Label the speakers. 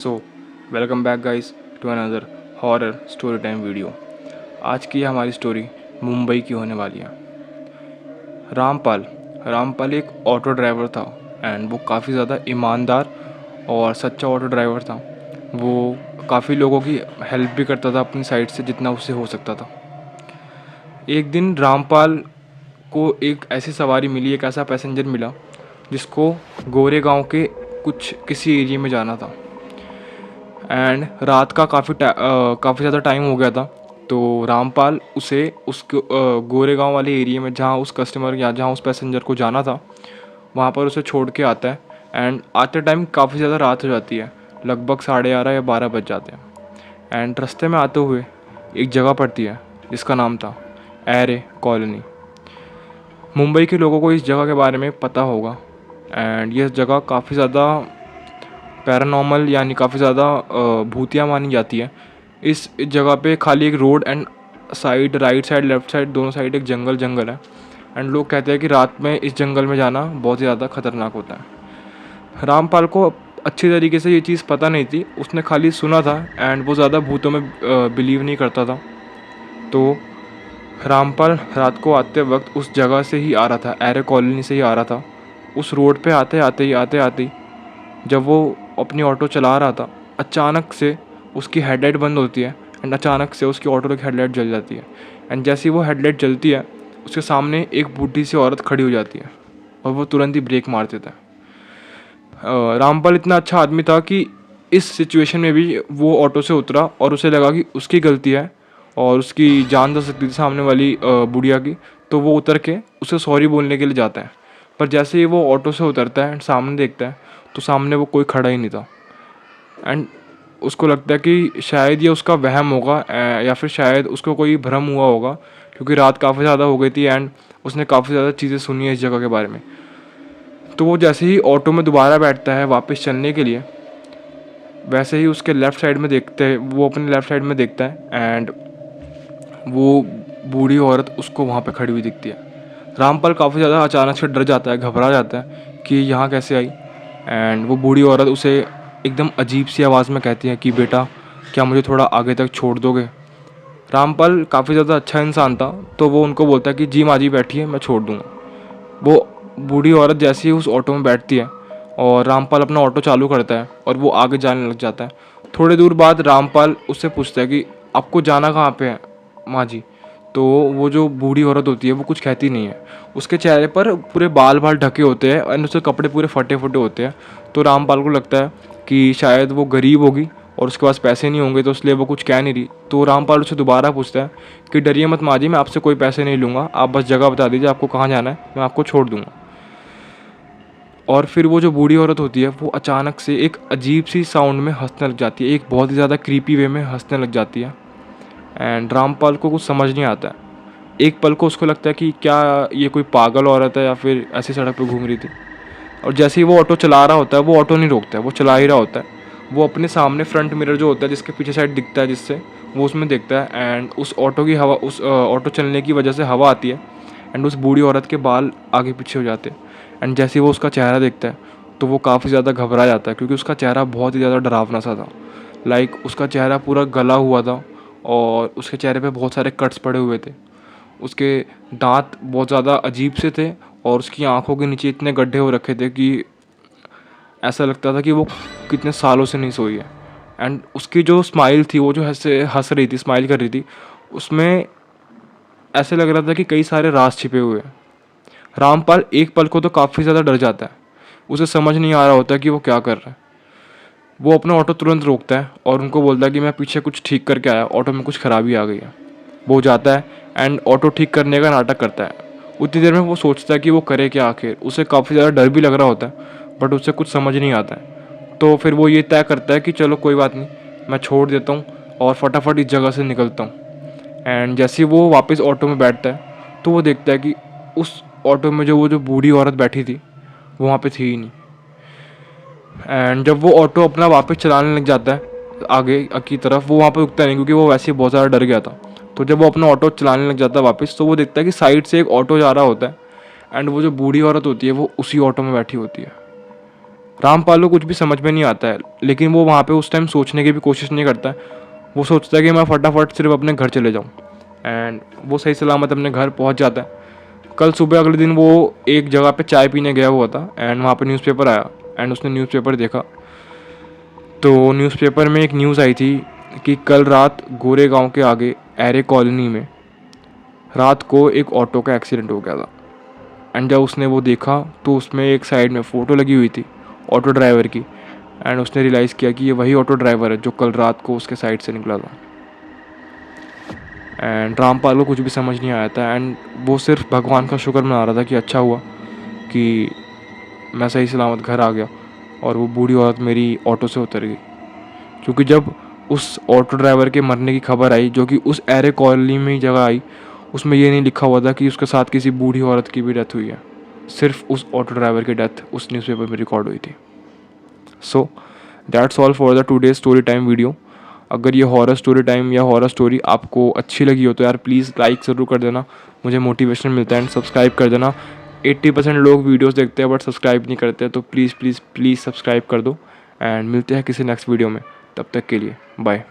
Speaker 1: So welcome back guys to another horror story time video. आज की हमारी story Mumbai की होने वाली है। रामपाल रामपाल एक ऑटो ड्राइवर था एंड वो काफ़ी ज़्यादा ईमानदार और सच्चा ऑटो ड्राइवर था। वो काफ़ी लोगों की हेल्प भी करता था अपनी साइड से जितना उससे हो सकता था। एक दिन रामपाल को एक ऐसी सवारी मिली, एक ऐसा पैसेंजर मिला जिसको गोरेगांव के किसी एरिया में जाना था एंड रात का काफ़ी ज़्यादा टाइम हो गया था। तो रामपाल उसे गोरेगांव वाले एरिया में जहाँ उस कस्टमर या जहाँ उस पैसेंजर को जाना था वहाँ पर उसे छोड़ के आता है। एंड आते टाइम काफ़ी ज़्यादा रात हो जाती है, लगभग 11:30 या 12 बज जाते हैं। एंड रास्ते में आते हुए एक जगह पड़ती है जिसका नाम था एरे कॉलोनी। मुंबई के लोगों को इस जगह के बारे में पता होगा एंड यह जगह काफ़ी ज़्यादा पैरानॉर्मल यानी काफ़ी ज़्यादा भूतिया मानी जाती है। इस जगह पे खाली एक road and side, right side left side दोनों साइड एक जंगल है। एंड लोग कहते हैं कि रात में इस जंगल में जाना बहुत ज़्यादा ख़तरनाक होता है। रामपाल को अच्छी तरीके से ये चीज़ पता नहीं थी, उसने खाली सुना था एंड वो ज़्यादा भूतों में बिलीव नहीं करता था। तो रामपाल रात को आते वक्त उस जगह से ही आ रहा था, एरे कॉलोनी से ही आ रहा था। उस रोड पे आते ही जब वो अपनी ऑटो चला रहा था, अचानक से उसकी हेडलाइट बंद होती है एंड अचानक से उसकी ऑटो की हेडलाइट जल जाती है। एंड जैसे ही वो हेडलाइट जलती है उसके सामने एक बूढ़ी सी औरत खड़ी हो जाती है और वो तुरंत ही ब्रेक मार देता है। रामपाल इतना अच्छा आदमी था कि इस सिचुएशन में भी वो ऑटो से उतरा और उसे लगा कि उसकी गलती है और उसकी जान जा सकती थी सामने वाली बुढ़िया की। तो वो उतर के उसे सॉरी बोलने के लिए जाता है, पर जैसे ही वो ऑटो से उतरता है एंड सामने देखता है तो सामने वो कोई खड़ा ही नहीं था। एंड उसको लगता है कि शायद ये उसका वहम होगा या फिर शायद उसको कोई भ्रम हुआ होगा, क्योंकि रात काफ़ी ज़्यादा हो गई थी एंड उसने काफ़ी ज़्यादा चीज़ें सुनी है इस जगह के बारे में। तो वो जैसे ही ऑटो में दोबारा बैठता है वापस चलने के लिए, वैसे ही उसके लेफ़्ट साइड में वो अपने लेफ़्ट साइड में देखता है एंड वो बूढ़ी औरत उसको वहाँ पे खड़ी हुई दिखती है। रामपाल काफ़ी ज़्यादा अचानक से डर जाता है, घबरा जाता है कि यहाँ कैसे आई। एंड वो बूढ़ी औरत उसे एकदम अजीब सी आवाज़ में कहती है कि बेटा, क्या मुझे थोड़ा आगे तक छोड़ दोगे। रामपाल काफ़ी ज़्यादा अच्छा इंसान था, तो वो उनको बोलता है कि जी माँ जी बैठिए, मैं छोड़ दूँगा। वो बूढ़ी औरत जैसे ही उस ऑटो में बैठती है और रामपाल अपना ऑटो चालू करता है और वो आगे जाने लग जाता है। थोड़ी दूर बाद रामपाल उससे पूछता है कि आपको जाना कहाँ पे है माँ जी। तो वो जो बूढ़ी औरत होती है वो कुछ कहती नहीं है। उसके चेहरे पर पूरे बाल ढके होते हैं और उसके कपड़े पूरे फटे फटे होते हैं। तो रामपाल को लगता है कि शायद वो गरीब होगी और उसके पास पैसे नहीं होंगे, तो इसलिए वो कुछ कह नहीं रही। तो रामपाल उससे दोबारा पूछता है कि डरिए मत माँ जी, मैं आपसे कोई पैसे नहीं लूँगा, आप बस जगह बता दीजिए आपको कहाँ जाना है, मैं आपको छोड़ दूँगा। और फिर वो जो बूढ़ी औरत होती है वो अचानक से एक अजीब सी साउंड में हंसने लग जाती है, एक बहुत ही ज़्यादा क्रीपी वे में हंसने लग जाती है। एंड रामपाल को कुछ समझ नहीं आता है। एक पल को उसको लगता है कि क्या ये कोई पागल औरत है या फिर ऐसी सड़क पर घूम रही थी। और जैसे ही वो ऑटो चला रहा होता है, वो ऑटो नहीं रोकता है, वो चला ही रहा होता है। वो अपने सामने फ्रंट मिरर जो होता है जिसके पीछे साइड दिखता है जिससे, वो उसमें देखता है एंड उस ऑटो की हवा, उस ऑटो चलने की वजह से हवा आती है एंड उस बूढ़ी औरत के बाल आगे पीछे हो जाते हैं। एंड जैसे ही वो उसका चेहरा देखता है तो वो काफ़ी ज़्यादा घबरा जाता है, क्योंकि उसका चेहरा बहुत ही ज़्यादा डरावना सा था। लाइक उसका चेहरा पूरा गला हुआ था और उसके चेहरे पे बहुत सारे कट्स पड़े हुए थे। उसके दांत बहुत ज़्यादा अजीब से थे और उसकी आंखों के नीचे इतने गड्ढे हो रखे थे कि ऐसा लगता था कि वो कितने सालों से नहीं सोई है। एंड उसकी जो स्माइल थी, वो जो हंस रही थी, स्माइल कर रही थी, उसमें ऐसे लग रहा था कि कई सारे राज छिपे हुए हैं। रामपाल एक पल को तो काफ़ी ज़्यादा डर जाता है, उसे समझ नहीं आ रहा होता कि वो क्या कर रहा है। वो अपना ऑटो तुरंत रोकता है और उनको बोलता है कि मैं पीछे कुछ ठीक करके आया, ऑटो में कुछ खराबी आ गई है। वो जाता है एंड ऑटो ठीक करने का नाटक करता है। उतनी देर में वो सोचता है कि वो करे क्या आखिर। उसे काफ़ी ज़्यादा डर भी लग रहा होता है बट उसे कुछ समझ नहीं आता है। तो फिर वो ये तय करता है कि चलो कोई बात नहीं, मैं छोड़ देता हूँ और फटाफट इस जगह से निकलता हूँ। एंड जैसे ही वो वापस ऑटो में बैठता है तो वो देखता है कि उस ऑटो में वो जो बूढ़ी औरत बैठी थी वो वहाँ पे थी ही नहीं। एंड जब वो ऑटो अपना वापस चलाने लग जाता है आगे की तरफ, वो वहाँ पे रुकता नहीं क्योंकि वो वैसे ही बहुत ज़्यादा डर गया था। तो जब वो अपना ऑटो चलाने लग जाता है वापस, तो वो देखता है कि साइड से एक ऑटो जा रहा होता है एंड वो जो बूढ़ी औरत होती है वो उसी ऑटो में बैठी होती है। रामपाल को कुछ भी समझ में नहीं आता है, लेकिन वो वहाँ पे उस टाइम सोचने की भी कोशिश नहीं करता है। वो सोचता है कि मैं फटाफट सिर्फ अपने घर चले जाऊँ, एंड वो सही सलामत अपने घर पहुँच जाता है। कल सुबह अगले दिन वो एक जगह पे चाय पीने गया हुआ था, एंड वहाँ पे न्यूज़पेपर आया, एंड उसने न्यूज़पेपर देखा। तो न्यूज़पेपर में एक न्यूज़ आई थी कि कल रात गोरेगांव के आगे एरे कॉलोनी में रात को एक ऑटो का एक्सीडेंट हो गया था। एंड जब उसने वो देखा तो उसमें एक साइड में फ़ोटो लगी हुई थी ऑटो ड्राइवर की, एंड उसने रियलाइज़ किया कि ये वही ऑटो ड्राइवर है जो कल रात को उसके साइड से निकला था। एंड रामपाल को कुछ भी समझ नहीं आया था, एंड वो सिर्फ भगवान का शुक्र मना रहा था कि अच्छा हुआ कि मैं सही सलामत घर आ गया और वो बूढ़ी औरत मेरी ऑटो से उतर गई। क्योंकि जब उस ऑटो ड्राइवर के मरने की खबर आई, जो कि उस एरे कॉलोनी में ही जगह आई, उसमें ये नहीं लिखा हुआ था कि उसके साथ किसी बूढ़ी औरत की भी डेथ हुई है। सिर्फ उस ऑटो ड्राइवर की डेथ उस न्यूज़पेपर में रिकॉर्ड हुई थी। So that's all for the today story time video. अगर ये हॉरर स्टोरी टाइम या हॉरर स्टोरी आपको अच्छी लगी हो तो यार प्लीज़ लाइक ज़रूर कर देना, मुझे मोटिवेशन मिलता है। एंड सब्सक्राइब कर देना। 80% लोग वीडियोस देखते हैं बट सब्सक्राइब नहीं करते, तो प्लीज़ प्लीज़ प्लीज़ सब्सक्राइब कर दो। एंड मिलते हैं किसी नेक्स्ट वीडियो में, तब तक के लिए बाय।